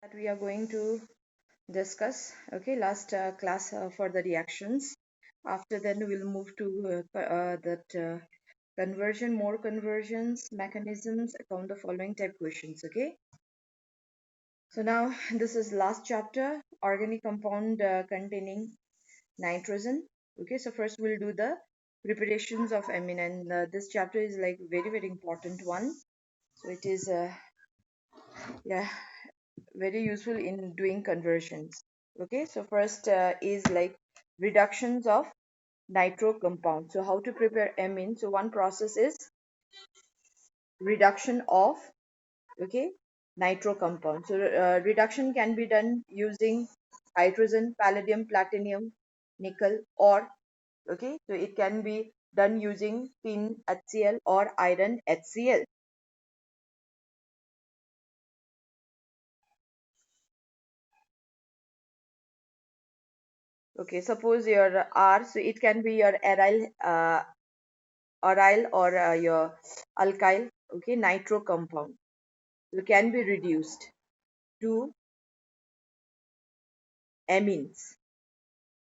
that we are going to discuss. Okay, last class for the reactions. After then, we'll move to that conversion, more conversions, mechanisms, account the following type questions. Okay, so now this is last chapter, organic compound containing nitrogen. Okay, so first we'll do the preparations of amine, and this chapter is like very important one. So it is yeah, very useful in doing conversions. Okay, so first is like reductions of nitro compound. So how to prepare amine? So one process is reduction of, okay, nitro compound. So reduction can be done using hydrogen, palladium, platinum, nickel, or okay, so it can be done using tin HCl or iron HCl. Okay, suppose your R, so it can be your aryl or your alkyl, okay, nitro compound. So can be reduced to amines,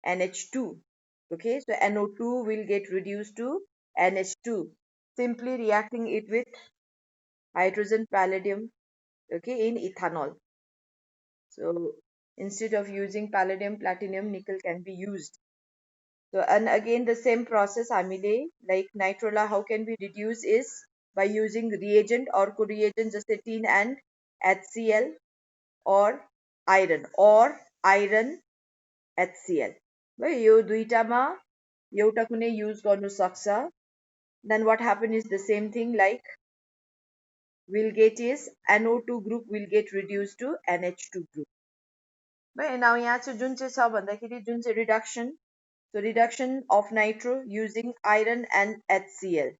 NH2. Okay, so NO2 will get reduced to NH2, simply reacting it with hydrogen palladium, okay, in ethanol. So instead of using palladium, platinum, nickel can be used. So, and again the same process amylase like nitrola, how can we reduce is by using reagent or co-reagent जैसे tin and HCl or iron HCl. Well, यो दुईटामा एउटा कुनै use गर्नु सक्छ. Then what happen is the same thing, like will get is NO2 group will get reduced to NH2 group. But now यहाँ चाहिँ जुन चाहिँ छ भन्दाखेरि जुन चाहिँ reduction, so reduction of nitro using iron and HCl.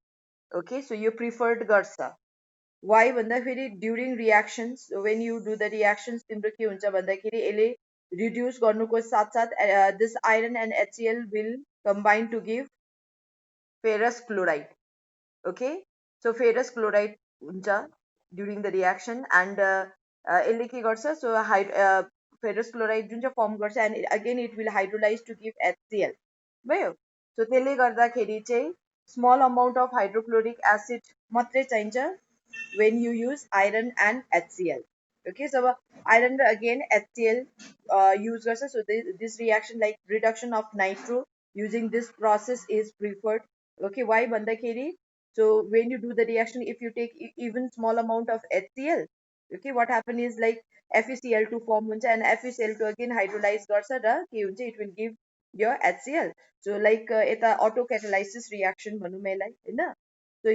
Okay, so you preferred garsa. Why भन्दाखेरि during reactions, so when you do the reactions तिम्रो के हुन्छ भन्दाखेरि यसले reduce गर्नुको साथ this iron and HCl will combine to give ferrous chloride. Okay, so ferrous chloride हुन्छ during the reaction, and यसले के गर्छ, so ferrous chloride जुन चाहिँ form गर्छ, and again it will hydrolyze to give HCl. भयो, so त्यसले गर्दाखेरि चाहिँ small amount of hydrochloric acid मात्रै चाहिन्छ when you use iron and HCl. Okay, so iron again HCl use गर्छ, so this reaction like reduction of nitro using this process is preferred. Okay, why भन्दाखेरि, so when you do the reaction, if you take even small amount of HCl, okay, what happen is like FeCl2 form हुन्छ, and FeCl2 again hydrolyze गर्छ र के हुन्छ, it will give your HCl. So like यता autocatalysis reaction भनौँ यसलाई हैन. So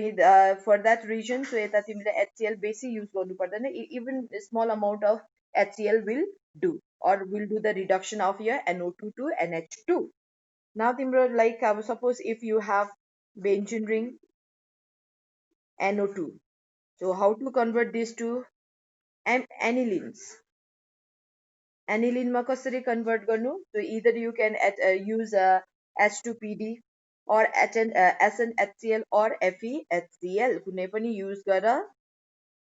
for that reason, so यता तिमीले HCl बेसी use गर्नु पर्दैन, even a small amount of HCl will do, or will do the reduction of your NO2 to NH2. Now तिम्रो like suppose if you have benzene ring NO2, so how to convert this to anilines? Aniline मा कसरी convert गर्नु? So either you can use H2PD or SnHCl or FeHCl, कुनै पनि use गर.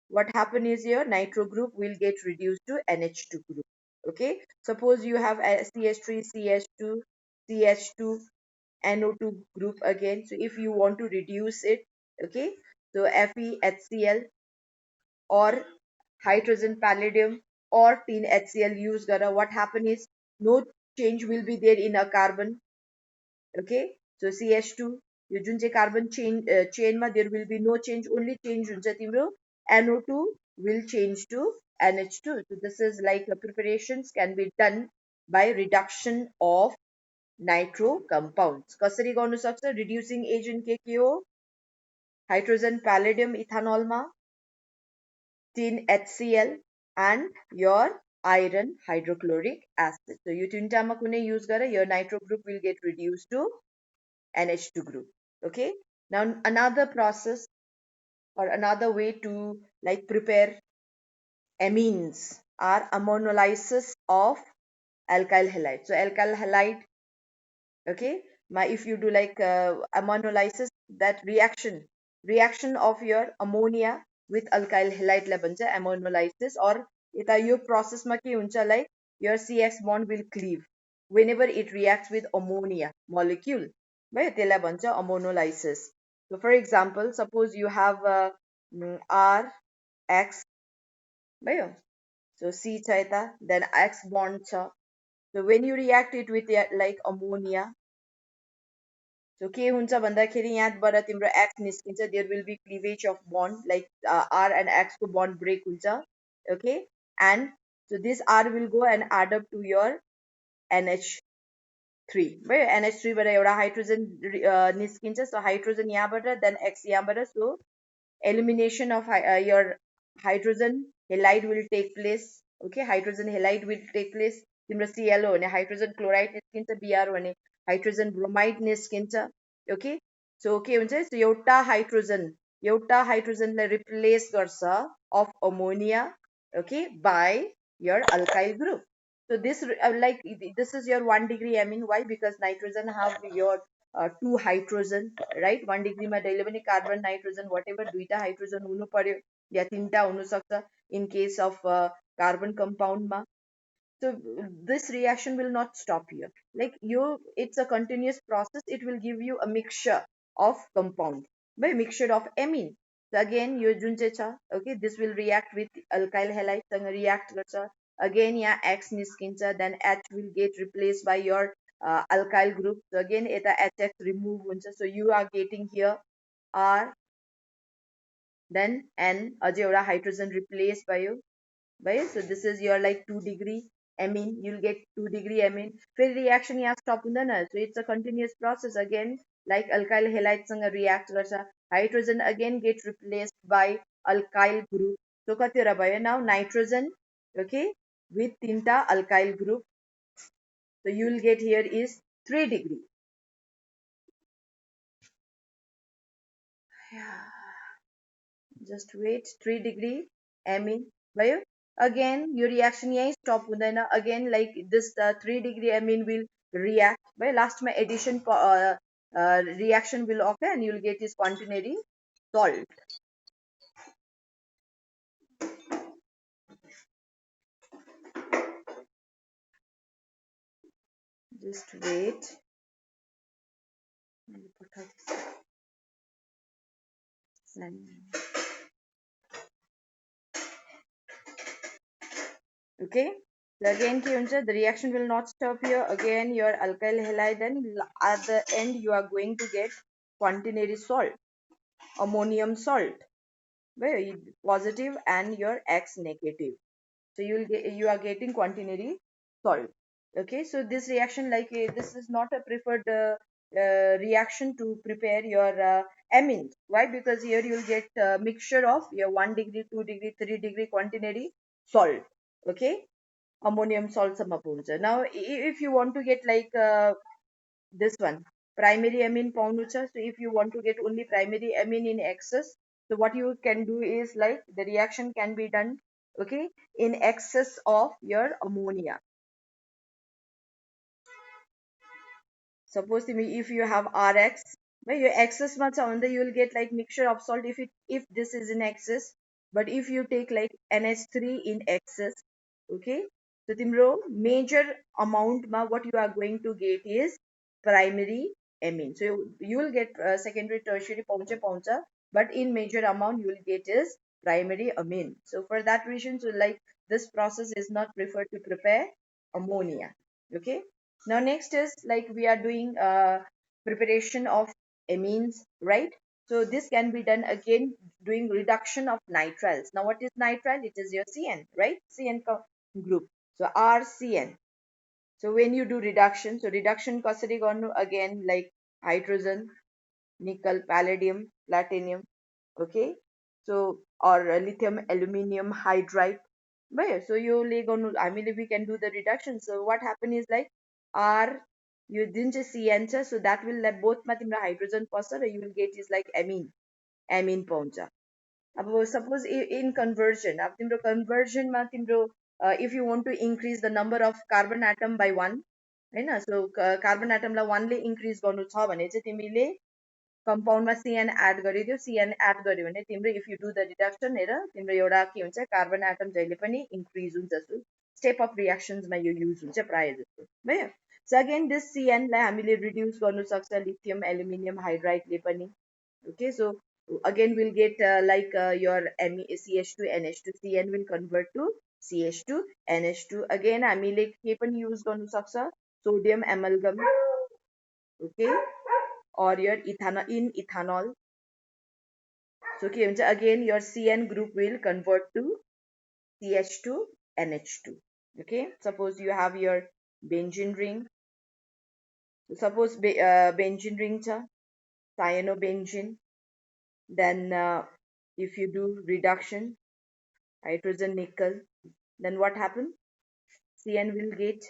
What happen is your nitro group will get reduced to NH2 group. Okay, suppose you have CH3 CH2 CH2 NO2 group again. So if you want to reduce it, okay, so FeHCl or hydrogen palladium or tin HCl use gara, what happen is no change will be there in a carbon. Okay, so CH2 यो जुन चाहिँ carbon chain ma there will be no change, only change हुन्छ तिम्रो NO2 will change to NH2. So this is like preparations can be done by reduction of nitro compounds. कसरी गर्नु सक्छ? Reducing agent के हो? Hydrogen palladium ethanol मा, tin HCl and your iron hydrochloric acid. So you तिनटामा कुनै use गरे, your nitro group will get reduced to NH2 group. Okay, now another process or another way to like prepare amines are ammonolysis of alkyl halide. So alkyl halide, okay, if you do like ammonolysis, that reaction of your ammonia with alkyl halide लाई भन्छ ammonolysis or यता यो प्रोसेसमा के हुन्छ like your CX bond will cleave whenever it reacts with ammonia molecule भयो त्यसलाई भन्छ ammonolysis. So for example, suppose you have R X भयो, so C छ यता, then X bond छ. So when you react it with like ammonia, so के हुन्छ भन्दाखेरि यहाँबाट तिम्रो X निस्किन्छ, there will be cleavage of bond like R and X को bond break हुन्छ, okay, and so this R will go and add up to your NH3 भयो. NH3 बाट एउटा हाइड्रोजन निस्किन्छ, so हाइड्रोजन यहाँबाट, then X यहाँबाट, so elimination of your hydrogen halide will take place. Okay, hydrogen halide will take place. तिम्रो ClO भने hydrogen chloride निस्किन्छ, Br भने hydrogen bromide निस्किन्छ. Okay, so के हुन्छ, so एउटा हाइड्रोजनलाई रिप्लेस गर्छ of ammonia, okay, by your alkyl group. So this like this is your 1 degree amine. Why? Because nitrogen have your 2 hydrogen, right? 1 degree मा जहिले पनि कार्बन नाइट्रोजन whatever दुईटा hydrogen हुनु पर्यो या तीनटा हुनु सक्छ in case of carbon compound मा. So this reaction will not stop here. Like it's a continuous process. It will give you a mixture of compound, by mixture of amine. So again, यो जुन चाहिँ छ, okay, this will react with alkyl halide सँग react गर्छ. Again, यहाँ X निस्किन्छ, then H will get replaced by your alkyl group. So again, यता HX remove हुन्छ. So you are getting here R, then N, अझै एउटा hydrogen replaced भयो. So this is your like 2 degree amine. You'll get 2 degree amine. फिर reaction यहाँ stop हुँदैन. So it's a continuous process. Again, like alkyl halide सँग react गर्छ. Hydrogen again get replaced by alkyl group. So कतिवटा भयो now? Nitrogen, okay, with तीनटा alkyl group. So you will get here is 3 degree. Yeah. Just wait. 3 degree amine भयो. Again your reaction yahi stop हुँदैन. Again like this 3 degree amine will react भयो. Last में addition reaction will occur and you will get this quaternary salt. Just wait. Okay, so again the reaction will not stop here. Again your alkyl halide, then at the end you are going to get quaternary salt, ammonium salt, very positive and your X negative. So you are getting quaternary salt. Okay, so this reaction like this is not a preferred reaction to prepare your amines. Why? Because here you will get mixture of your 1 degree, 2 degree, 3 degree quaternary salt. Okay, ammonium salt sama puncha. Now if you want to get like this one primary amine paunu cha, so if you want to get only primary amine in excess, so what you can do is like the reaction can be done, okay, in excess of your ammonia. Suppose if you have Rx, well, your excess much on the you will get like mixture of salt if this is in excess. But if you take like NH3 in excess, okay, so timro major amount ma what you are going to get is primary amine. So you will get secondary, tertiary, pauncha, but in major amount you will get is primary amine. So for that reason, so like this process is not preferred to prepare ammonia. Okay. Now next is like we are doing preparation of amines, right? So this can be done again doing reduction of nitriles. Now what is nitrile? It is your CN, right? CN group. So RCN. So when you do reduction, so reduction कसरी गर्नु, again like hydrogen, nickel, palladium, platinum, okay? So or lithium aluminium hydride. So you ले गर्नु हामीले we can do the reduction. So what happen is like R you didn't just CN छ, so that will let both मा तिम्रो hydrogen पर्छ र you will get is like amine पाउँछ. अब suppose in conversion, अब तिम्रो conversion मा तिम्रो if you want to increase the number of carbon atom by 1, Hahn, so carbon atom लाई 1 ले increase गर्नु छ भने चाहिँ तिमीले कम्पाउन्डमा CN एड गरिदियो, CN एड गर्यो भने तिम्रो if you do the reduction हेर तिम्रो एउटा के हुन्छ कार्बन एटम जहिले पनि इन्क्रिज हुन्छ। जस्तो स्टेप अफ रियाक्सन्समा यो युज हुन्छ प्रायः जस्तो भयो। सो अगेन दिस CN लाई हामीले रिड्युस गर्नु सक्छ लिथियम एल्युमिनियम हाइड्राइडले पनि। Okay, so again we'll get your CH2NH2, CN will convert to CH2NH2. again हामीले के पनि युज गर्नु सक्छ sodium amalgam, okay, or your ethanol. So के हुन्छ again your CN group will convert to CH2NH2. okay, suppose you have your benzene ring. suppose benzene ring cha cyanobenzene, then if you do reduction hydrogen nickel, then what happens? CN will get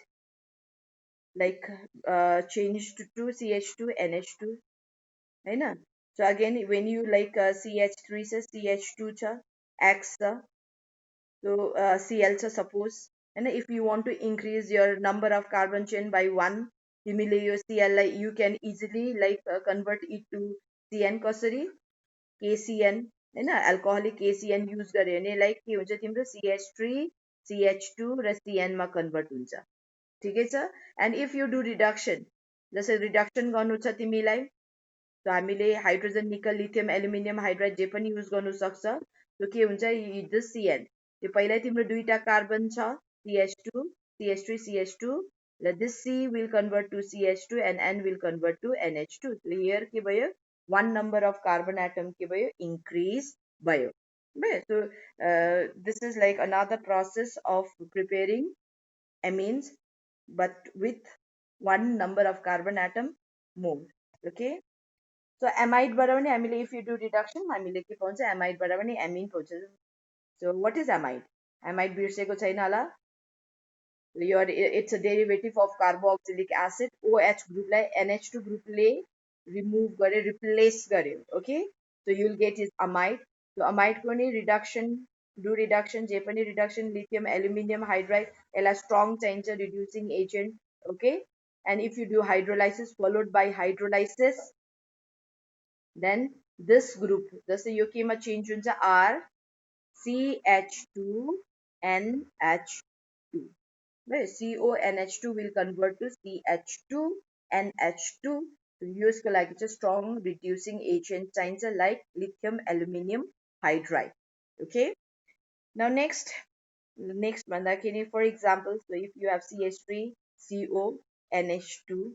like changed to CH2NH2, right? So again when you like CH3 से CH2 छ X छ, so Cl छ suppose, and if you want to increase your number of carbon chain by 1, तिमीले यो Cl lie you can easily like convert it to CN कसरी KCN, हैन, alcoholic KCN use गर्यो भने like के हुन्छ तिम्रो CH3 CH2 र CN मा convert हुन्छ। ठिकै छ। And if you do reduction, जसरी रिडक्सन गर्नु छ तिमीलाई, सो हामीले हाइड्रोजन निकल लिथियम एल्युमिनियम हाइड्राइड जे पनि युज गर्नु सक्छ। सो के हुन्छ दिस CN, त्यो पहिल्यै तिम्रो दुईटा कार्बन छ CH2 CH3 CH2 र this C will convert to CH2 and N will convert to NH2. so here के भयो one number of carbon atom के भयो increase भयो। so this is like another process of preparing amines but with one number of carbon atom more। okay, so amide बाट पनि हामीले if you do reduction हामीले के पाउँछ amide बाट पनि amine पाउँछ। so what is amide? amide बिर्सेको छैन होला। it's a derivative of carboxylic acid। OH group lie NH2 group ले remove गर्यो replace गर्यो। okay, so you will get is amide। so amide को नि reduction do reduction जे पनि reduction lithium aluminum hydride यसलाई strong चाहिन्छ reducing agent। okay, and if you do hydrolysis followed by hydrolysis, then this group जस्तै यो केमा change हुन्छ R CH2NH2, right? CONH2 will convert to CH2NH2। यसको लागि चाहिँ strong reducing agent चाहिन्छ like lithium aluminum hydride। okay, now next भन्दाखेरि for example, so if you have CH3CONH2,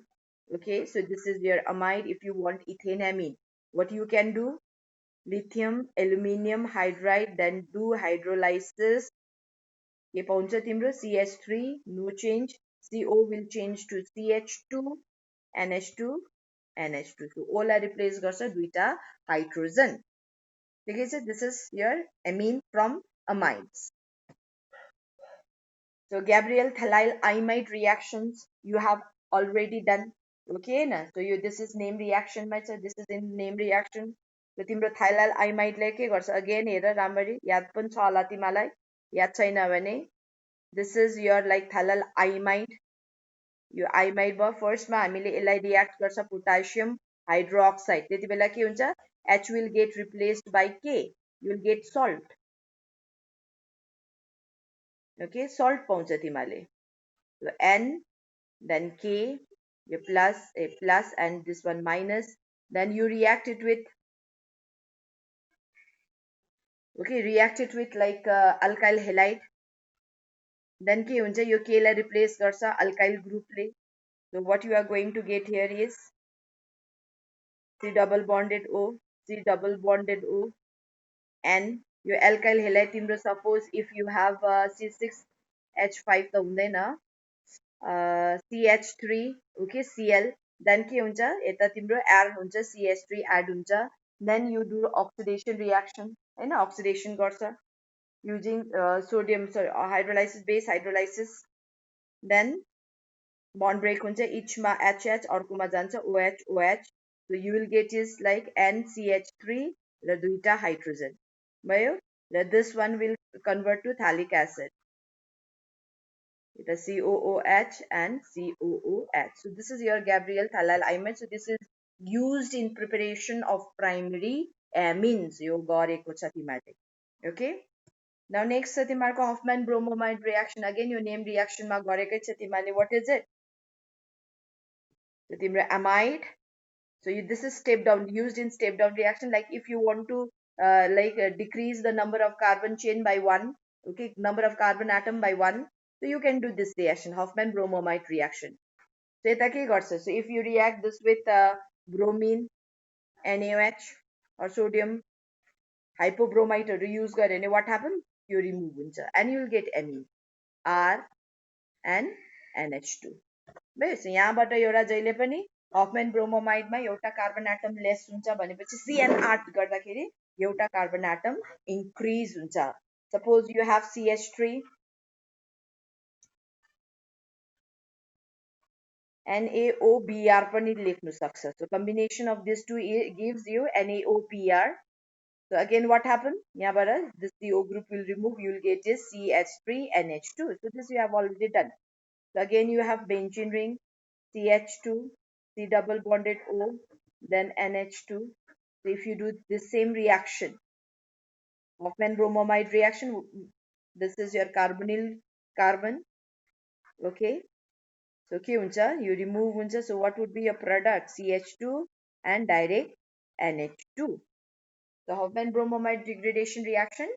okay, so this is your amide। if you want ethanamine, what you can do, lithium aluminum hydride, then do hydrolysis, के पाउँछ तिम्रो CH3 no change, CO will change to CH2 NH2 NH2, so O lie replace गर्छ दुईटा hydrogen. ठिकै छ, this is your amine from amides। so Gabriel Thalyle imide reactions you have already done। okay na, so yo this is name reaction मा छ, this is in name reaction। so तिम्रो थाइलाइल आइमाइडले के गर्छ again हेर राम्ररी याद पनि छ होला तिमीलाई, याद छैन भने this is your like थाइलाइल आइमाइड। यो आइमाइड भयो फर्स्टमा हामीले यसलाई रियाक्ट गर्छ पोटासियम हाइड्रोक्साइड, त्यति बेला के हुन्छ H will get replaced by K, you will get salt। okay, salt पाउँछ तिमीले, so N then K, your plus a plus and this one minus, then you react it with okay, react it with like alkyl halide, then के हुन्छ यो K लाई replace गर्छ alkyl ग्रुपले। so what you are going to get here is C double bonded O, C double bonded O, and your alkyl halide तिम्रो suppose if you have C6H5 त हुँदैन, CH3 okay Cl, then के हुन्छ यता तिम्रो R हुन्छ CH3 add हुन्छ, then you do oxidation reaction Hahn, oxidation गर्छ using sodium hydrolysis base hydrolysis, then bond break हुन्छ each मा HH अर्कोमा जान्छ OH OH, so you will get is like NCH3 र दुईटा हाइड्रोजन भयो र this one will convert to thalic acid, the COOH and COOH। so this is your Gabriel Thalyle imide। so this is used in preparation of primary amines यो गरेको छ तिमीहरूले. Okay, now next छ तिमीहरूको Hoffman bromamide reaction. Again यो name reaction मा गरेकै छ तिमीहरूले. What is it? So तिम्रो amide. So this is step down, used in step down reaction. Like if you want to decrease the number of carbon chain by one, okay, number of carbon atom by one, so you can do this reaction, Hoffman bromamide reaction. So यता के गर्छ? So if you react this with bromine, NaOH or sodium hypobromite use गरे भने what happen? You remove हुन्छ and you will get amine R and NH2. So यहाँबाट एउटा जहिले पनि Hoffman bromamide मा एउटा कार्बन एटम लेस हुन्छ भनेपछि CN8 गर्दाखेरि एउटा कार्बन एटम increase हुन्छ. Suppose you have CH3 NaOBr पनि लेख्नु सक्छ. So combination of these two gives you NaOPr. So again what happened? यहाँबाट this CO group will remove, you will get is CH3NH2. So this you have already done. So again you have benzene ring, CH2, C double bonded O, then NH2. So if you do the same reaction, Hoffman bromamide reaction, this is your carbonyl carbon. Okay, so के हुन्छ? You remove हुन्छ. So what would be your product? CH2 and direct NH2. So Hoffman bromamide degradation reaction,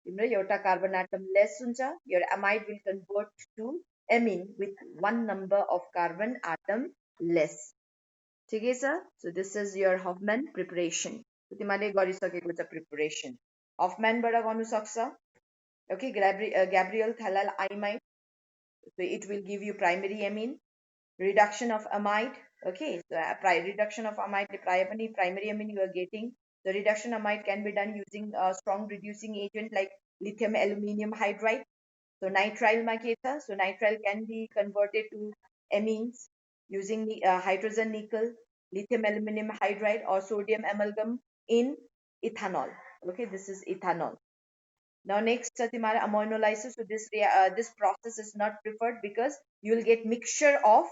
तिम्रो एउटा carbon atom less हुन्छ. Your amide will convert to amine with one number of carbon atom less. ठिकै छ? So this is your Hoffman preparation. So तिमीले गरिसकेको छ preparation. Hoffman बाट गर्नु सक्छ. Okay, Gabriel Thalal imide. So it will give you primary amine. Reduction of amide. Okay, so reduction of amide primary amine you are getting. The reduction amide can be done using a strong reducing agent like lithium aluminium hydride. So nitrile ma ke tha? So nitrile can be converted to amines using the hydrogen nickel, lithium aluminum hydride or sodium amalgam in ethanol. Okay, this is ethanol. Now next timara aminolysis. So this process is not preferred because you will get mixture of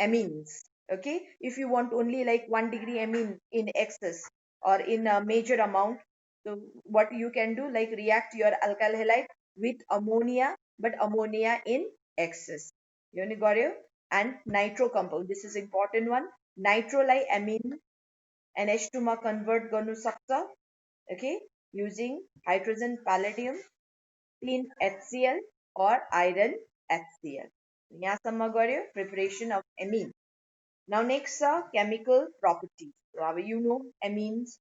amines. Okay, if you want only like 1 degree amine in excess or in a major amount, so what you can do, like react your alkyl halide with ammonia, but ammonia in excess. You only got it. And nitro compound, this is important one. Nitroly amine NH2 मा convert गर्नु सक्छ. Okay, using hydrogen palladium, clean HCl or iron HCl. यहाँसम्म गर्यो preparation of amine. Now next are chemical properties. So you know amines,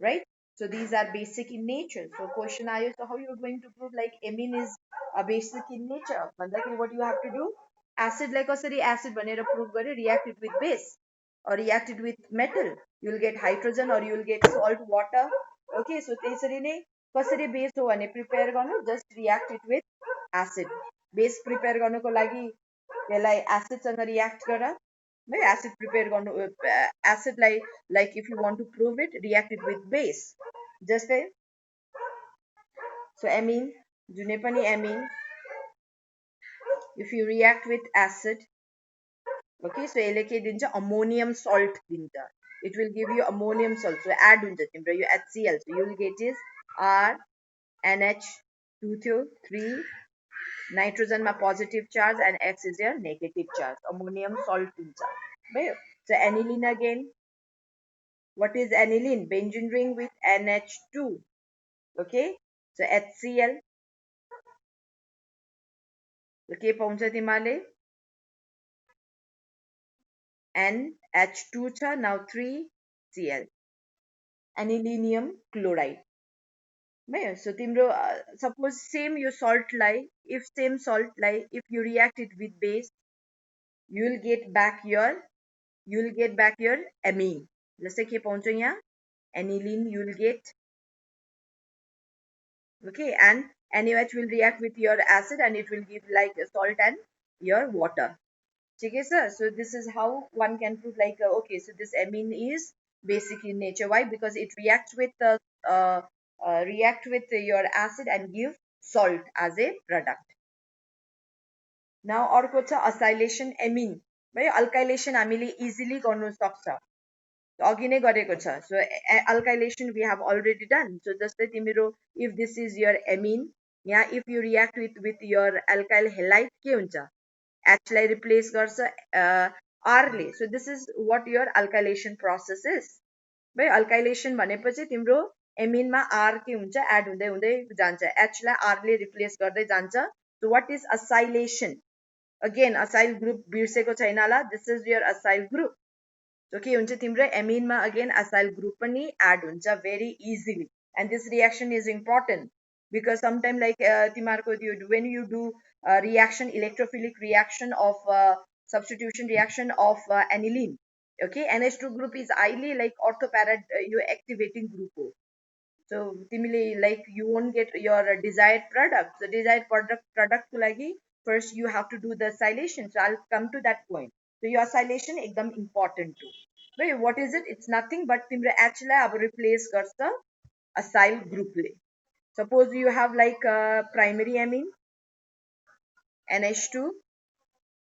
right? So these are basic in nature. So question आयो, so how you are going to prove like amine is a basic in nature? भन्दाखेरि what you have to do? Acid like कसरी acid भनेर prove गर्यो? React it with base or react it with metal. You will get hydrogen or you will get salt water. Okay, so त्यसरी नै कसरी base हो भने prepare गर्नु? Just react it with acid. Base prepare गर्नको लागि त्यसलाई acid सँग react गर. Acid prepare गर्नु acid like if you want to prove it, react it with base. Just say so amine, जुनै पनि amine, if you react with acid, okay, so यसले के दिन्छ? Ammonium salt दिन्छ. It will give you ammonium salt. So add हुन्छ तिम्रो यो HCl. So you will get is R NH2 थियो 3, nitrogen मा positive charge and X is your negative charge. Ammonium salt दिन्छ. भयो. So aniline again. What is aniline? Benzene ring with NH2. Okay, so HCl. So के पाउँछ तिमीले? NH2 छ, now 3Cl. Anilinium chloride. So तिम्रो suppose same yo salt lie, if same salt lie, if you react it with base, you will get back your amine. जस्तै के पाउँछ यहाँ? Aniline you will get. Okay, and NaOH will react with your acid and it will give like salt and your water. Okay, sir. So this is how one can prove like okay, so this amine is basic in nature. Why? Because it reacts with your acid and give salt as a product. Now अर्को छ acylation amine. भयो alkylation हामीले easily गर्नु सक्छ. अघि नै गरेको छ. So alkylation we have already done. So जस्तै तिम्रो if this is your amine, yeah, if you react with your alkyl halide के हुन्छ, H लाई replace गर्छ R ले. So this is what your alkylation process is. भाइ अल्काइलेसन भनेपछि तिम्रो एमिनमा are के हुन्छ, एड हुँदै हुँदै जान्छ, एच लाई आर ले रिप्लेस गर्दै जान्छ. So what is acylation? Again acyl group बिर्सेको छैन होला, this is your acyl group. So के हुन्छ, तिम्रो एमिनमा अगेन असाइल ग्रुप पनि एड हुन्छ very easily. And this reaction is important because sometimes like तिमीहरूको त्यो when you do reaction, electrophilic reaction of substitution reaction of aniline, okay, NH2 group is highly like orthoparad yo activating group हो. So तिमीले like you won't get your desired product. The desired product को लागि first you have to do the acylation. So I'll come to that point. So your acylation एकदम important too. But what is it? It's nothing but तिम्रो H लाई अब replace गर्छ acyl group ले. Suppose you have like primary amine NH2.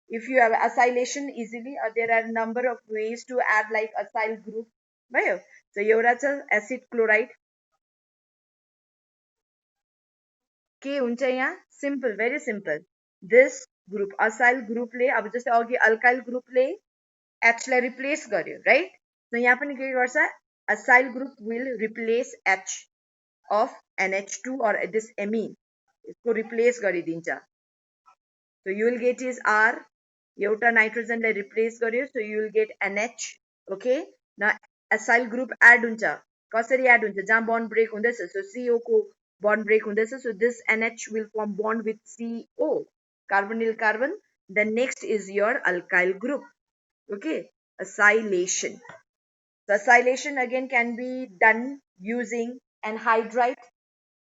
If you have acylation easily, there are number of ways to add like acyl group. भयो. So एउटा छ acid chloride. के हुन्छ यहाँ, simple, very simple. This group acyl ग्रुपले अब जस्तै अघि अल्काइल ग्रुपले एच लाई रिप्लेस गर्यो, राइट? सो यहाँ पनि के गर्छ, acyl group will replace H of NH2 or this amine, यसको रिप्लेस गरिदिन्छ. So you will get is R, एउटा नाइट्रोजनलाई रिप्लेस गर्यो, so you will get NH. Okay, न असाइल ग्रुप एड हुन्छ. कसरी एड हुन्छ, जहाँ बन्ड ब्रेक हुँदैछ, सो CO को bond break hundecha, so this NH will form bond with CO, carbonyl carbon. Then next is your alkyl group. Okay, acylation. So acylation again can be done using anhydride.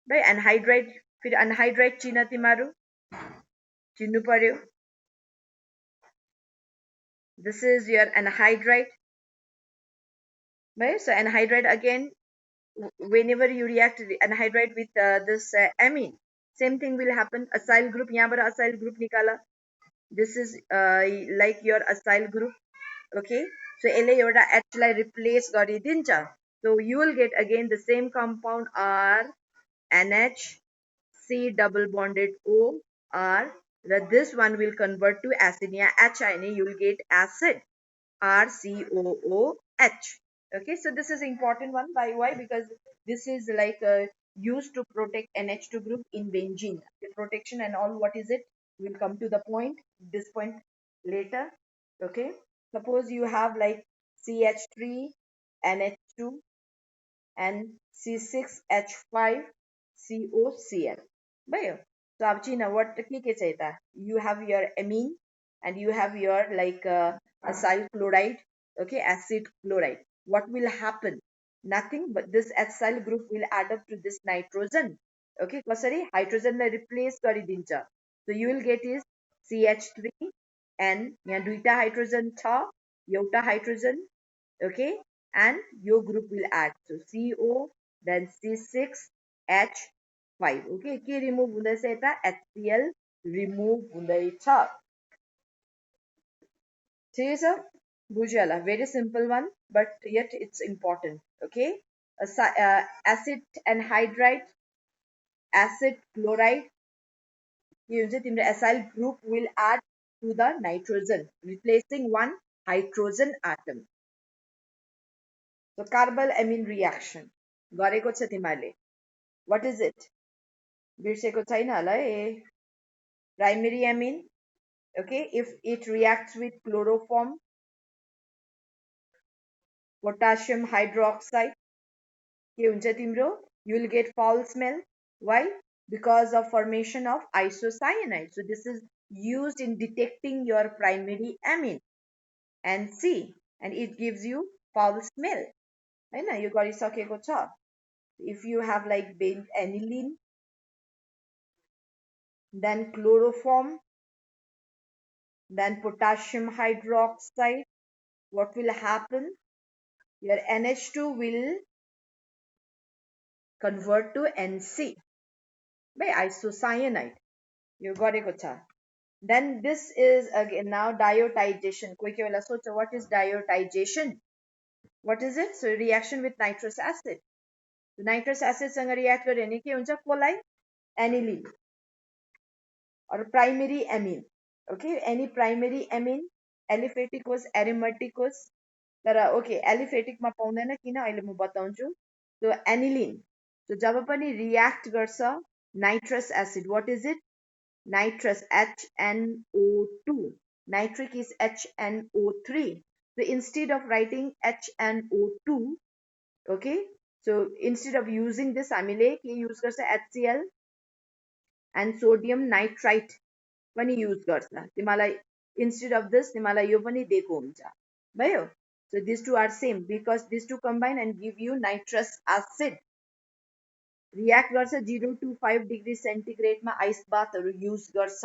Right, anhydride, फिर anhydride चिन्न तिमीहरू चिन्नु पर्यो. This is your anhydride. Right, so anhydride again, whenever you react anhydride with this amine, same thing will happen. Acyl group, यहाँ पर acyl group निकाला. This is like your acyl group. Okay, so यसले एउटा H लाई replace गरिदिन्छ. So you will get again the same compound R, NH, C double bonded O, R. This one will convert to acid. यहाँ H आयो भने you will get acid, RCOOH. Okay, so this is important one. Why? Because this is like used to protect NH2 group in benzene. The protection and all, what is it? We'll come to the point, this point later. Okay, suppose you have like CH3, NH2 and C6H5, COCl. भयो. So अब चिन what के छ यता, you have your amine and you have your like acyl chloride. Okay, acid chloride. What will happen? Nothing but this acyl group will add up to this nitrogen. Okay, कसरी hydrogen लाई replace गरिदिन्छ. So you will get is CH3 and यहाँ दुईटा hydrogen छ, एउटा hydrogen. Okay, and your group will add. So CO, then C6H5. Okay, के remove हुँदैछ यता, HCl remove हुँदैछ. ठिकै छ, बुझ्यो होला, very simple one, but yet it's important. Okay, acid anhydride, acid chloride, के हुन्छ, तिम्रो acyl group will add to the nitrogen, replacing one hydrogen atom. So carbol-amine reaction गरेको छ तिमीहरूले. What is it? बिर्सेको छैन होला है. Primary amine. Okay, if it reacts with chloroform, potassium hydroxide, के हुन्छ तिम्रो, you will get foul smell. Why? Because of formation of isocyanide. So this is used in detecting your primary amine and C, and it gives you foul smell. हैन, यो गरिसकेको छ. If you have like aniline, then chloroform, then potassium hydroxide, what will happen? Your NH2 will convert to NC by isocyanide. यो गरेको छ. Then this is again now diazotization. कोही कोही बेला सोच्छ what is diazotization? What is it? So reaction with nitrous acid. So nitrous acid सँग react गर्यो भने के हुन्छ? Coli aniline or primary amine. Okay, any primary amine, aliphatic होस्, aromatic होस्, तर ओके एलिफेटिकमा पाउँदैन किन अहिले म बताउँछु. सो एनिलिन, सो जब पनि रियाक्ट गर्छ nitrous acid, what is it? nitrous HNO2. Nitric is HNO3. So instead of writing HNO2, okay, so instead of using this हामीले के use गर्छ? HCl and sodium nitrite पनि use गर्छ. तिमीलाई instead of this तिमीलाई यो पनि दिएको हुन्छ. भयो? So these two are same because these two combine and give you nitrous acid. React गर्छ 0 to 5 degree centigrade मा ice bath हरू use गर्छ.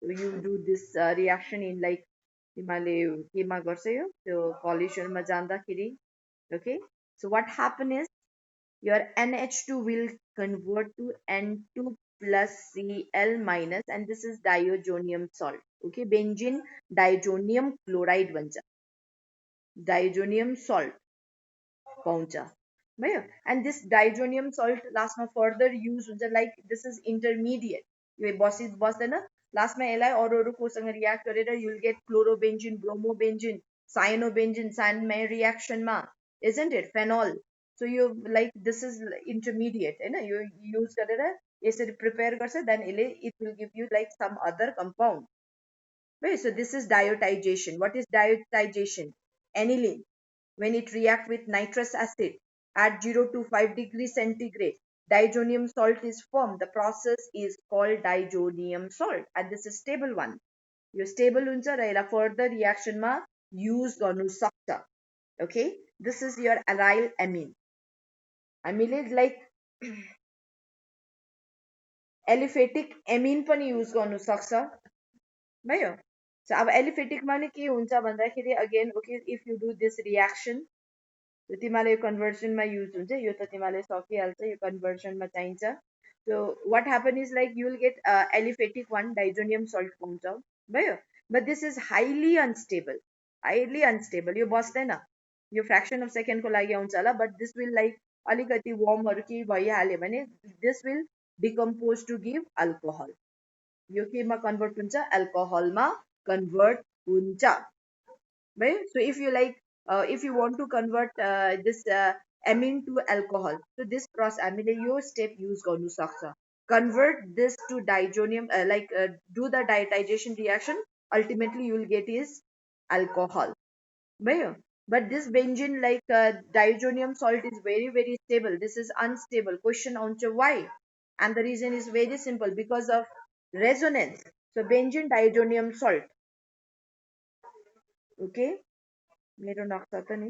So you do this reaction in like तिमीले केमा गर्छ यो त्यो collision मा जाँदाखेरि. Okay, so what happen is your NH2 will convert to N2 plus Cl minus and this is diazonium salt. Okay, benzene diazonium chloride बन्छ, diazonium salt पाउँछ भयो. and this diazonium salt लास्टमा further use हुन्छ like this is intermediate. यो बस्दैन, लास्टमा यसलाई अरू अरू कोसँग रियाक्ट गरेर you will get chlorobenzene, bromobenzene, cyanobenzene, cyanamide reaction मा, isn't it? phenol. so you like this is intermediate Hahn, yo use गरेर यसरी prepare गर्छ then it will give you like some other compound. Right, so this is diazotization. What is diazotization? Aniline, when it reacts with nitrous acid at 0 to 5 degrees centigrade, diazonium salt is formed. The process is called diazonium salt and this is stable one. Yo stable हुन्छ र यसलाई further reaction मा use गर्नु सक्छ. Okay, this is your aryl amine. हामीले like aliphatic amine पनि use गर्नु सक्छ भयो. So अब aliphatic मा के हुन्छ भन्दाखेरि again okay if you do this reaction so तिमीलाई conversion मा use हुन्छ, यो त तिमीलाई सकिहाल्छ, यो conversion मा चाहिन्छ. So what happen is like you will get aliphatic one diazonium salt पाउँछ भयो, but this is highly unstable, yo बस्दैन, yo fraction of second को लागि आउँछ होला but this will like अलिकति warm हरू के भइहाल्यो भने this will decompose to give alcohol. यो केमा कन्भर्ट हुन्छ? अल्कोहलमा कन्भर्ट हुन्छ भयो. so if you like if you want to convert this amine to alcohol, so this process हामीले यो step use गर्नु सक्छ. convert this to diazonium do the diazotization reaction, ultimately you will get is alcohol भयो. but this benzene like diazonium salt is very stable, this is unstable. question आउँछ why? and the reason is very simple, because of resonance. so benzene diazonium salt, okay, मेरो नक्सा त नि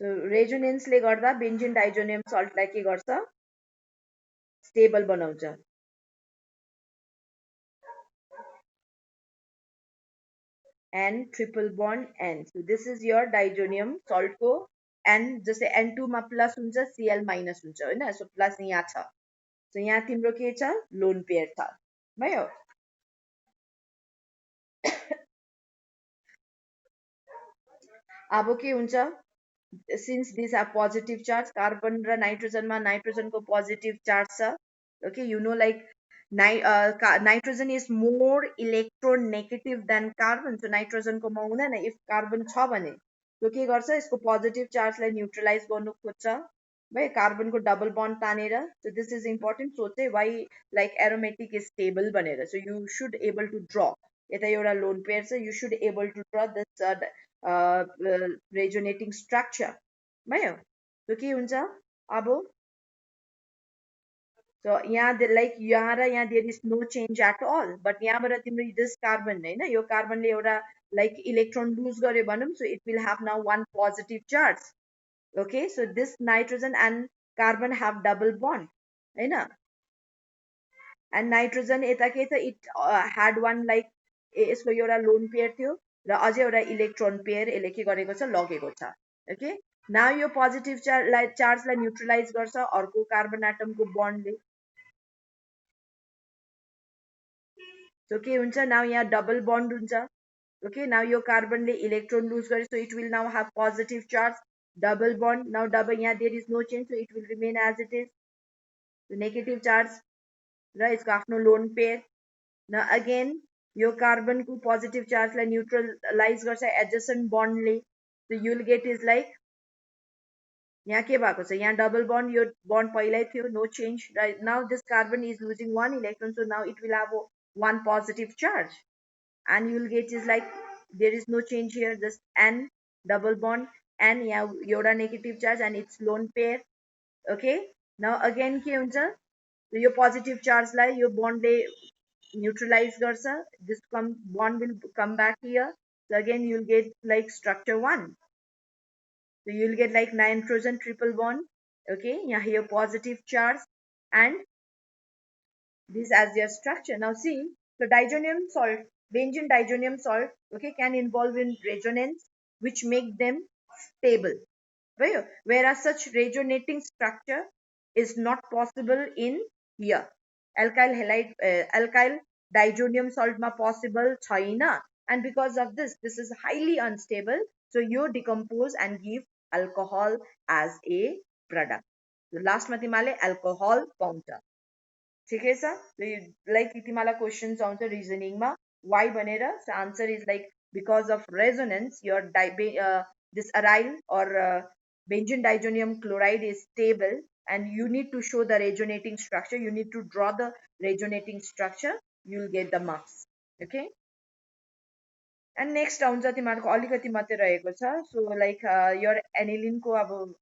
so resonance ले गर्दा benzene diazonium salt लाई के गर्छ? stable बनाउँछ. N triple bond N. so this is your diazonium salt को N, जस्तै N2 मा प्लस हुन्छ Cl माइनस हुन्छ हैन, so प्लस यहाँ छ. so यहाँ तिम्रो के छ? लोन पेयर छ भयो. अब के हुन्छ? since these are positive charge, carbon र नाइट्रोजन मा नाइट्रोजन को पोजिटिभ चार्ज छ. okay, you know like nitrogen is more electronegative than carbon. so nitrogen को मा हुँदैन, if कार्बन छ भने so के गर्छ? यसको पोजिटिभ चार्ज लाई न्यूट्रलाइज गर्नु खोज्छ भाइ, कार्बन को डबल बन्ड तानेर. so this is important. so चाहिँ why like aromatic is stable भनेर. so you should able to draw, यता एउटा लोन पेयर छ, you should able to draw this resonating structure भयो. so के हुन्छ अब? so यहाँ like यहाँ र यहाँ there is no change at all, but यहाँबाट तिम्रो this carbon हैन, यो कार्बनले एउटा like electron lose गर्यो भनौं, so it will have now one positive charge. okay, so this nitrogen and carbon have double bond Hahn, and nitrogen यता के छ? it had one like यसको एउटा लोन पेयर थियो र अझै एउटा इलेक्ट्रोन पेयर यसले के गरेको छ? लगेको छ. okay, now यो पोजिटिभ चार्ज लाई न्यूट्रलाइज गर्छ अर्को कार्बन एटम को बन्डले. so के हुन्छ? now यहाँ डबल बन्ड हुन्छ Okay, now your carbon le electron lose gare, so it will now have positive charge, double bond. Now double, yeah, there is no change, so it will remain as it is. So negative charge, right? It's got no lone pair. Now again, your carbon को positive charge लाई neutralize गर्छ adjacent bond ले. So you'll get is like यहाँ के भएको छ, यहाँ double bond, यो bond पहिल्यै थियो, no change, right? Now this carbon is losing one electron, so now it will have one positive charge, and you'll get is like there is no change here, just n double bond, and यहाँ एउटा negative charge and it's lone pair. Okay, now again के हुन्छ, so यो positive charge लाई यो bond ले neutralize garcha, this bond will come back here, so again you'll get like structure 1. So you'll get like nitrogen triple bond. Okay, yeah, here positive charge and this as their structure. Now see, so diazonium salt, benzene diazonium salt, okay, can involve in resonance which make them stable, right? Whereas such resonating structure is not possible in here. Alkyl halide, alkyl diazonium salt ma possible chaina, and because of this is highly unstable, so you decompose and give alcohol as a product. So last ma तिमीले alcohol पाउँछ. ठिकै छ, like तिमीलाई questions आउँछ रिजनिङमा वाइ भनेर, so answer is like because of resonance your this aryl or benzene diazonium chloride is stable, and you need to show the resonating structure, you need to draw the resonating structure, you'll get the marks. Okay, and next आउँछ तिमीहरूको अलिकति मात्रै रहेको छ, so like your aniline को अब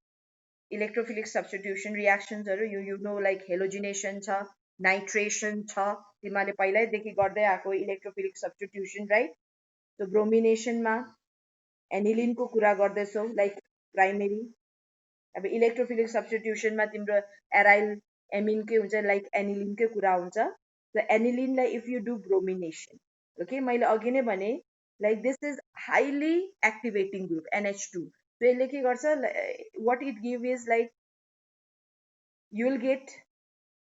electrophilic substitution रियाक्सन्सहरू you know like halogenation छ, नाइट्रेसन छ, तिमीहरूले पहिल्यैदेखि गर्दै आएको इलेक्ट्रोफिलिक सब्स्टिट्युसन, राइट? सो ब्रोमिनेसनमा एनिलिनको कुरा गर्दैछौ लाइक प्राइमेरी, अब इलेक्ट्रोफिलिक सब्स्टिट्युसनमा तिम्रो एराइल एमिनकै हुन्छ लाइक एनिलिनकै कुरा हुन्छ. सो एनिलिनलाई if you do bromination, okay, मैले अघि नै भने like this is highly activating group NH2. So यसले के गर्छ, what it give is like you will get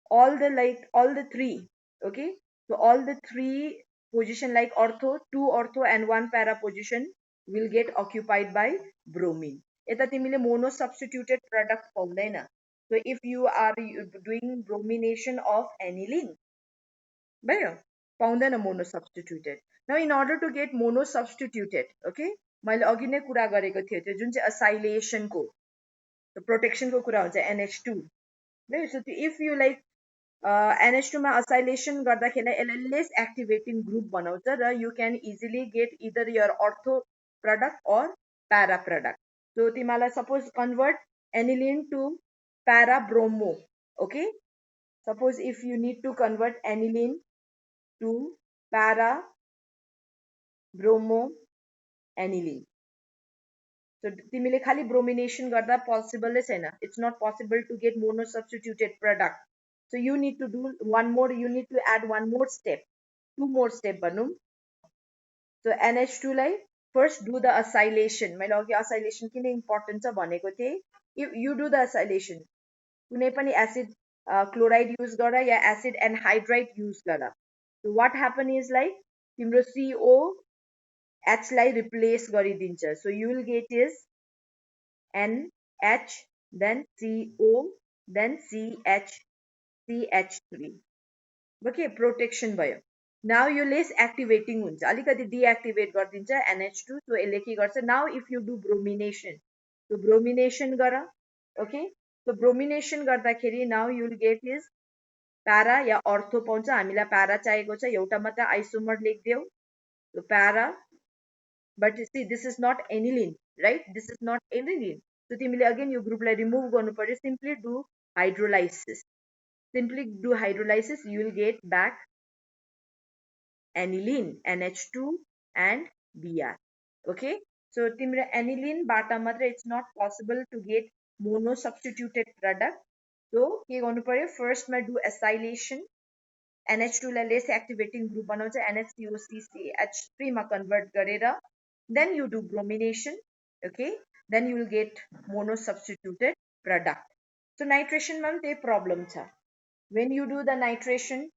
all the three, okay, so all the three position like ortho, 2 ortho and 1 para position will get occupied by bromine. यता तिमीले mono substituted product पाउँदैन. So if you are doing bromination of aniline, भयो, पाउँदैन mono substituted. Now in order to get mono substituted, okay, मैले अघि नै कुरा गरेको थिएँ, त्यो जुन चाहिँ असैलेसन को प्रोटेक्सन को कुरा हुन्छ NH2, right? So if you like NH2 मा असैलेसन गर्दाखेरि यसले लेस एक्टिभेटिङ ग्रुप बनाउँछ र you can easily get either your ortho product or para product. So तिमीलाई suppose convert aniline to para bromo, okay, suppose if you need to convert aniline to para bromo aniline, so तिमीले खाली ब्रोमिनेसन गर्दा possible नै छैन, it's not possible to get mono substituted product. So you need to do one more, you need to add one more step, two more step भनौँ. So NH2 lie first do the acylation. मैले अघि acylation किन important छ भनेको थिएँ. If you do the acylation, कुनै पनि acid chloride use गर या acid anhydride use गर, so what happen is like तिम्रो COH लाई replace गरिदिन्छ, so you will get is NH then CO then CH3. Okay, protection भयो. Now यो less activating हुन्छ, अलिकति deactivate गरिदिन्छ NH2, so यसले के गर्छ, now if you do bromination, so bromination गर, okay, so bromination गर्दाखेरि now you will get is para या ortho पाउँछ, हामीलाई para चाहिएको छ, एउटा मात्र isomer लेखिदेऊ, so para, but you see this is not aniline, right? This is not aniline, so तिमीले again यो ग्रुपलाई remove गर्नु पर्यो, simply do hydrolysis. Simply do hydrolysis, you will get back aniline, NH2 and Br. Okay, so timra aniline bata matra it's not possible to get mono substituted product. So ke गर्नु पर्यो, first ma do acylation, NH2 lie less activating group बनाउँछ, NHCOCCH3 मा convert गरेर, then you do bromination, okay, then you will get mono substituted product. So nitration मा त्यही problem छ. When you do the nitration,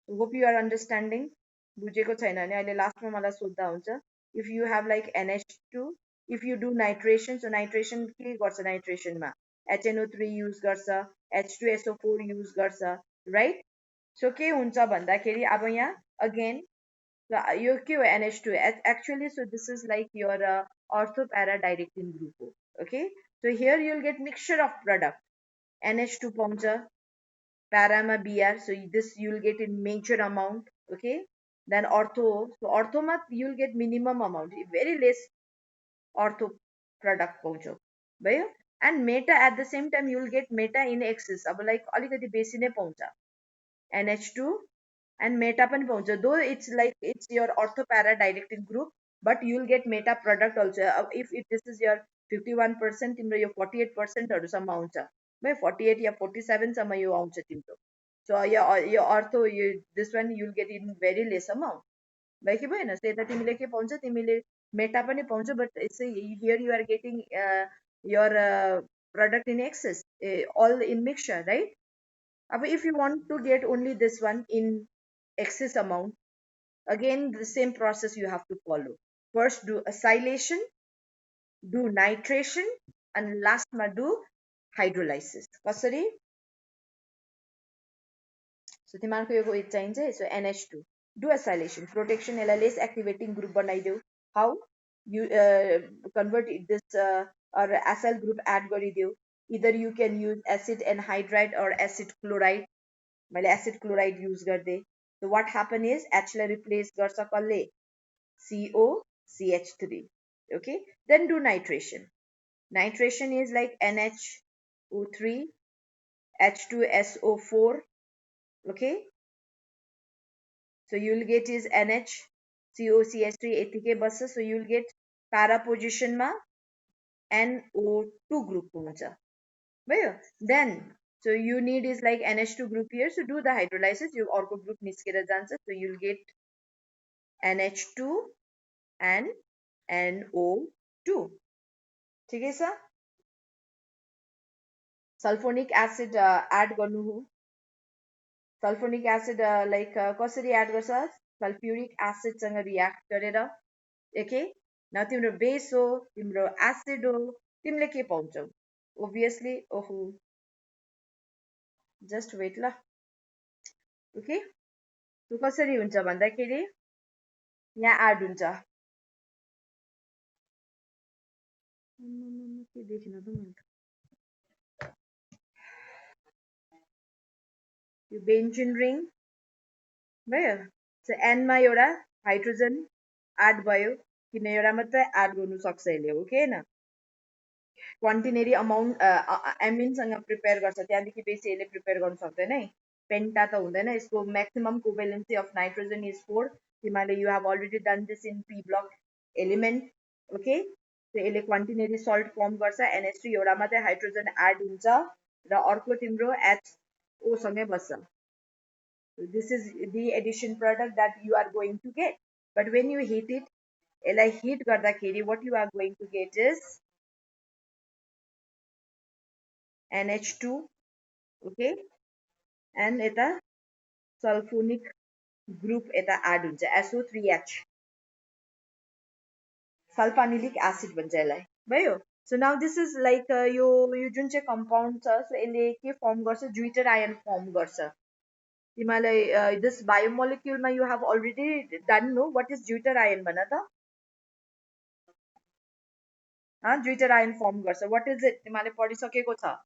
hope you are understanding. बुझेको छैन भने अहिले लास्टमा मलाई सोद्धा हुन्छ. If you have like NH2, if you do nitration, so nitration के गर्छ? नाइट्रेसनमा HNO3 युज गर्छ, H2SO4 युज गर्छ, राइट? सो के हुन्छ भन्दाखेरि अब यहाँ अगेन यो के हो? NH2 actually. So this is like your अर्थो प्यारा डाइरेक्टिन ग्रुप हो. Okay, so here you'll gate mixture of product. NH2 पाउँछ, प्यारामा BR, so this you'll get in major amount. Okay, then ortho, so ortho ma you'll get minimum amount, very less ortho product पाउँछौ भयो. And meta at the same time you'll get meta in excess, अब like अलिकति बेसी नै पाउँछ NH2, and meta पनि पाउँछ, though it's like it's your ortho para directing group, but you'll get meta product also. If this is your 51%, तिम्रो यो 48% हरूसम्म आउँछ भाइ, 48 या 47 सम्म यो आउँछ तिम्रो. So yo ortho, this one you'll get in very less amount. भयो कि भएन? सो यता तिमीले के पाउँछ? तिमीले मेटा पनि पाउँछ, but here you are getting your product in excess, all in mixture, right? If you want to get only this one in excess amount, again the same process you have to follow. First do acylation, do nitration, and last ma do hydrolysis. कसरी? So तिमीहरूको यो चाहिन्छ है. So NH2, do acylation, protection यसलाई less activating group बनाइदेऊ. How? You convert this or acyl group add गरिदेऊ. Either you can use acid anhydride or acid chloride. मैले acid chloride use गरिदिएँ. So what happen is H lie replace गर्छ कसले? COCH3. Okay, then do nitration. Nitration is like NHO3, H2SO4. Okay, so you'll get is NHCOCH3 यतिकै बस्छ. So you'll get para position मा NO2 group हुन्छ भयो. Then so you need is like NH2 group here, so do the hydrolysis, यो अर्को group निस्केर जान्छ. So you'll get NH2 and NO2. ठिकै छ? सल्फोनिक एसिड एड गर्नु हो. सल्फोनिक एसिड लाइक कसरी एड गर्छ? सल्फ्युरिक एसिड सँग रियाक्ट गरेर. ओके, न तिम्रो बेस हो, तिम्रो एसिड हो, तिमीले के पाउँछौ? ओभियसली, ओहो, जस्ट वेट ल. ओके, त्यो कसरी हुन्छ भन्दाखेरि यहाँ एड हुन्छ. के देखिन त मैले यो बेन्जिन रिङ भयो. सो एनमा एउटा हाइड्रोजन एड भयो, किन एउटा मात्रै एड गर्नु सक्छ यसले, हो कि हैन? क्वान्टिनेरी अमाउन्ट एमिनसँग प्रिपेयर गर्छ, त्यहाँदेखि बेसी यसले प्रिपेयर गर्नु सक्दैन है. पेन्टा त हुँदैन. यसको maximum covalency of nitrogen is 4. तिमीले you have already done this in P block element. Okay, so यसले क्वान्टिनेरी सल्ट फर्म गर्छ. NH3 एउटा मात्रै हाइड्रोजन एड हुन्छ र अर्को तिम्रो HO सँगै बस्छ. This is the addition product that you are going to get. But when you heat it, यसलाई हिट गर्दाखेरि what you are going to get is NH2. okay, and यता सल्फोनिक ग्रुप यता add हुन्छ, SO3H, sulphanilic acid भन्छ यसलाई भयो. So now this is like यो जुन चाहिँ कम्पाउन्ड छ, सो यसले के फर्म गर्छ? ज्युटर आयन फर्म गर्छ. तिमीलाई दिस बायोमोलिक्युलमा you have already done no what is zwitterion भन त. ज्युटर आयन फर्म गर्छ. What is it? तिमीले पढिसकेको छ.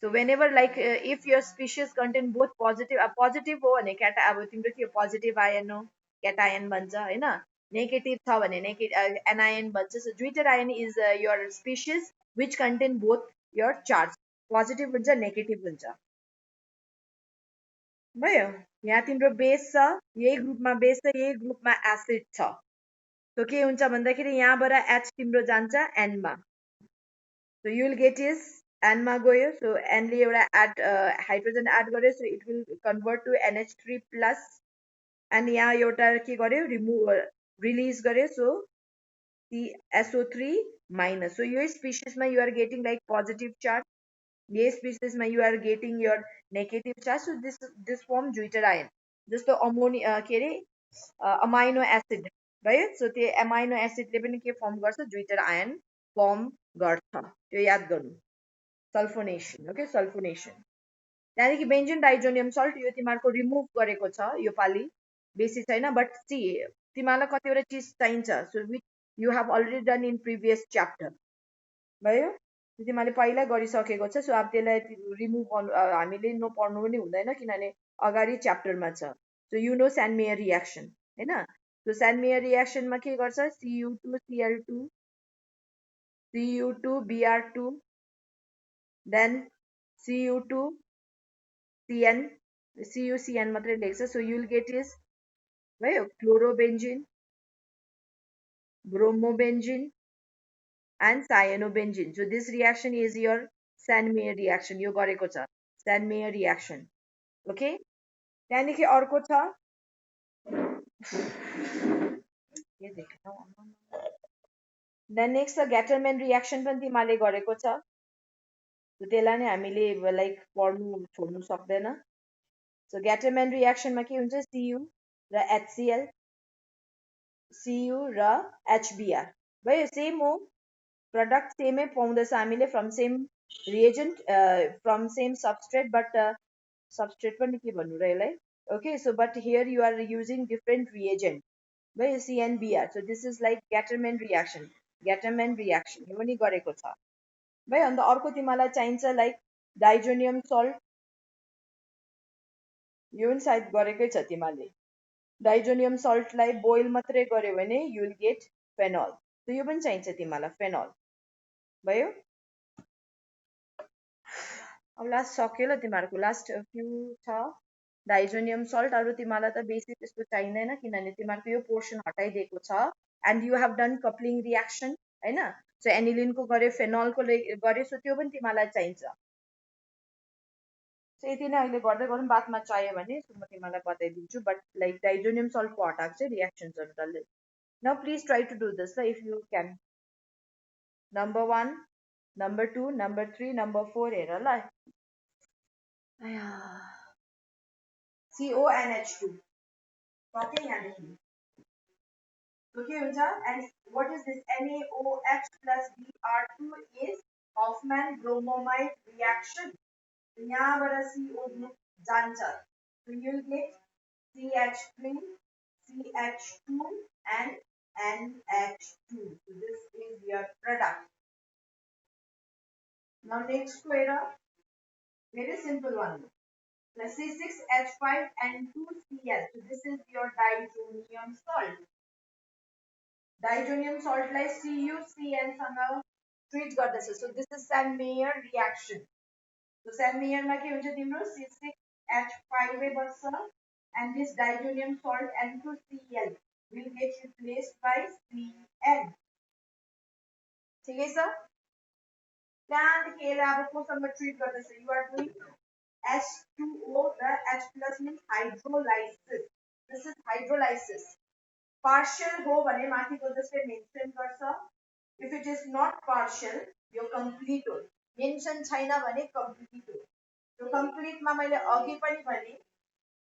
So whenever like if your species contain both positive, positive हो भने क्याटा, अब तिम्रो के पोजिटिभ आयन हो, क्याटायन भन्छ हैन. नेगेटिभ छ भने एनायन भन्छ. So zwitterion is your species which contain both your charge, positive हुन्छ, नेगेटिभ हुन्छ भयो. यहाँ तिम्रो बेस छ, यही ग्रुपमा बेस छ, यही ग्रुपमा एसिड छ. सो के हुन्छ भन्दाखेरि यहाँबाट एच तिम्रो जान्छ एनमा. So you will get is एनमा गयो. सो एनले एउटा एड हाइड्रोजन एड गर्यो. So it will convert to NH3 plus. And यहाँ एउटा के गर्यो? रिलिज गर्यो. So SO3 minus. सो यो स्पिसिसमा you are getting like positive charge, यही स्पिसिसमा you are getting your negative charge. So this form zwitterion. जस्तो अमोनिया के अरे अमाइनो एसिड भयो। सो त्यो अमाइनो एसिडले पनि के फर्म गर्छ, ज्विटर आयन फर्म गर्छ, त्यो याद गर्नु। सल्फोनेसन, ओके, सल्फोनेसन। त्यहाँदेखि बेन्जिन डाइजोनियम सल्ट, यो तिमीहरूको रिमुभ गरेको छ यो पालि, बेसी छैन। बट सी तिमीहरूलाई कतिवटा चिज चाहिन्छ, so which you have already done in previous chapter भयो, तिमीहरूले पहिला गरिसकेको छ। सो अब त्यसलाई रिमुभ गर्नु हामीले नपढ्नु पनि हुँदैन, किनभने अगाडि च्याप्टरमा छ। सो यु नो स्यान्डमेयर रियाक्सन होइन। सो स्यान्डमेयर रियाक्सनमा के गर्छ, CU2 Cl2 CU2 Br2 then CU2 CN CuCN मात्रै लेख्छ। सो युल गेट इज भयो क्लोरोबेन्जिन, ब्रोमोबेन्जिन and cyanobenzene. So this reaction is your Sandmeyer reaction. यो गरेको छ Sandmeyer reaction. Okay. त्यहाँदेखि अर्को छ देन नेक्स्ट छ ग्याटरम्यान रियाक्सन, पनि तिमीले गरेको छ। त्यसलाई नै हामीले लाइक पढ्नु छोड्नु सक्दैन। सो ग्याटरम्यान रियाक्सनमा के हुन्छ, Cu र HCl, Cu र HBr भयो, सेम हो, प्रडक्ट सेमै पाउँदैछ हामीले from same reagent, from same substrate, but substrate पनि के भन्नु र यसलाई, okay. So but here you are using different reagent भयो, CNBr। So this is like Gattermann reaction, Gattermann reaction यो पनि गरेको छ भयो। अन्त अर्को तिमीलाई चाहिन्छ लाइक डाइजोनियम सल्ट, यो पनि सायद गरेकै छ तिमीले। डाइजोनियम सल्टलाई बोइल मात्रै गर्यो भने युल गेट फेनल, सो यो पनि चाहिन्छ तिमीलाई, फेनल भयो। अब लास्ट सक्यो ल तिमीहरूको, लास्ट फ्यु छ डाइजोनियम सल्ट। अरू तिमीलाई त बेसी त्यस्तो चाहिँदैन, किनभने तिमीहरूको यो पोर्सन हटाइदिएको छ and you have done coupling reaction होइन। सो एनिलिनको गऱ्यो, फेनलको गऱ्यो, सो त्यो पनि तिमीलाई चाहिन्छ। सो यति नै अहिले गर्दै गरौँ, बादमा चाहियो भने म तिमीलाई बताइदिन्छु। बट लाइक डाइजोनियम सल्टको हटाएको चाहिँ रियाक्सन्सहरू डल्लै। Now please try to do this ल if you can. Number 1, number 2, number 3, number 4 हेर ल। CONH2 सक्यो यहाँदेखि, के हुन्छ, and what is this, NaOH plus Br2 is Hoffman bromomide reaction. यहाँबाट CO जान्छ, so you'll get CH3 CH2 and NH2. So this is your product. Now next हेर, very simple one. C6H5 and 2Cl. So this is your diazonium salt. Diazonium salt like CuCN सँग treat गर्दैछ. So this is Sandmeyer reaction. So Sandmeyer मा के हुन्छ तिम्रो, C6H5 ए बस्छ and this diazonium salt N2Cl will get replaced by CN. ठिकै छ। त्यहाँदेखि यसलाई अब कोसँग ट्रिट गर्दैछ, you are doing H2O raw H plus means hydrolysis. This is hydrolysis. Partial हो भने माथिको जस्तै मेन्सन गर्छ, if it is not partial yo complete हो, मेन्सन छैन भने complete हो। त्यो complete मा मैले अघि पनि भने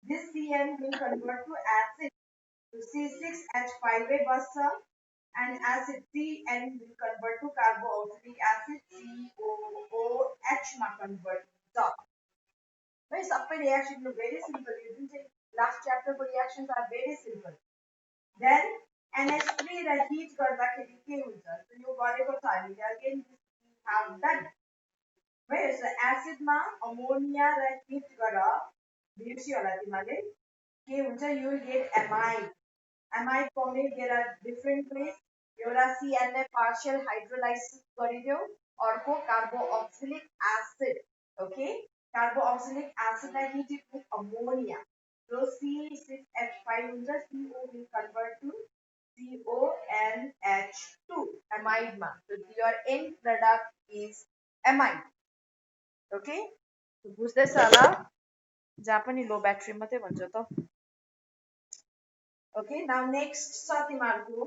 this CN will convert to acid. So C6H5 ए बस्छ and acid CN will convert to carboxylic acid, COOH मा convert हुन्छ। भाइ सबै रियाक्सन भेरी सिम्पल, यो जुन चाहिँ लास्ट च्याप्टरको reactions are very simple. Then NH3 र हिट गर्दाखेरि के हुन्छ, यो गरेको छ हामीले, अगेन हाउ डन भयो। सो एसिडमा अमोनिया र हिट गर, बिर्सियो होला तिमीले, के हुन्छ, यु गेट एमाइड। एमाइड पाउने देयर आर डिफ्रेन्ट वेज, एउटा CN ले पार्शियल हाइड्रोलाइसिस गरिदियो, अर्को carboxylic acid, okay. Carboxylic acid are heated with ammonia. So C6H5 हुन्छ, CO will convert to CONH2, amide ma. So your end product is amide. Okay? So बुझ्दैछ होला, जहाँ पनि लो battery मात्रै भन्छ त। Okay, now next छ तिमीहरूको,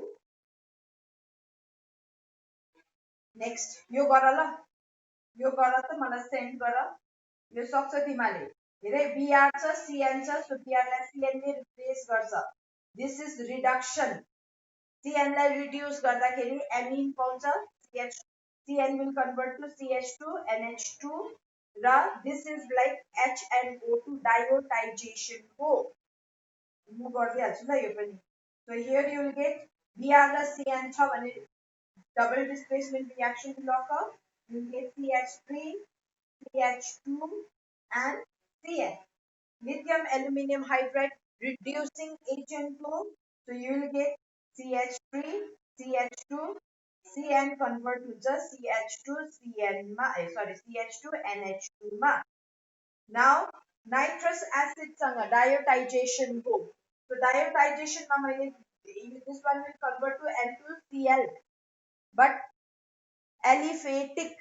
नेक्स्ट यो गर ल, यो गर त मलाई सेन्ड गर, यो सक्छ तिमीले। हेरे Br छ Cn छ सो Br लाई Cn ले रिप्लेस गर्छ this is reduction Cn lie reduce गर्दाखेरि amine पाउँछ CH Cn will convert to CH2 NH2 र this is like HNO2 diotization हो म गरिदिइहाल्छु ल यो पनि so here you will get Br raw Cn छ भने double displacement reaction will occur you will get CH3 CH2 and Cn. Lithium aluminium hydride reducing agent flow. So you will get CH3, CH2, Cn convert to just CH2, Cn ma, sorry, CH2, NH2 ma. Now nitrous acid sanga diotization go. So diotization ma this one will convert to N2Cl. But aliphatic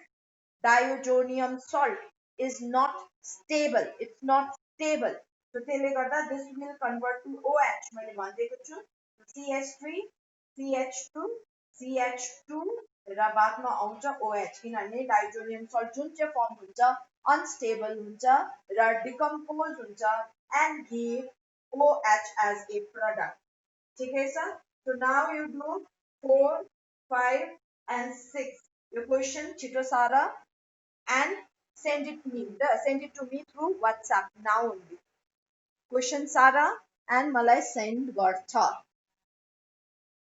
diazonium salt is not stable. It's not stable. So त्यसले गर्दा this will convert to OH मैले भनिदिएको छु CH3 CH2 CH2 र बादमा आउँछ OH किनभने diazonium Salt जुन चाहिँ firm हुन्छ unstable हुन्छ र डिकम्पोज हुन्छ and give OH as a product. ठिकै छ? So now you do 4, 5 and 6. Your question छिटो सारा and send it to me through WhatsApp now only. Question Sara and Malai send गर्छ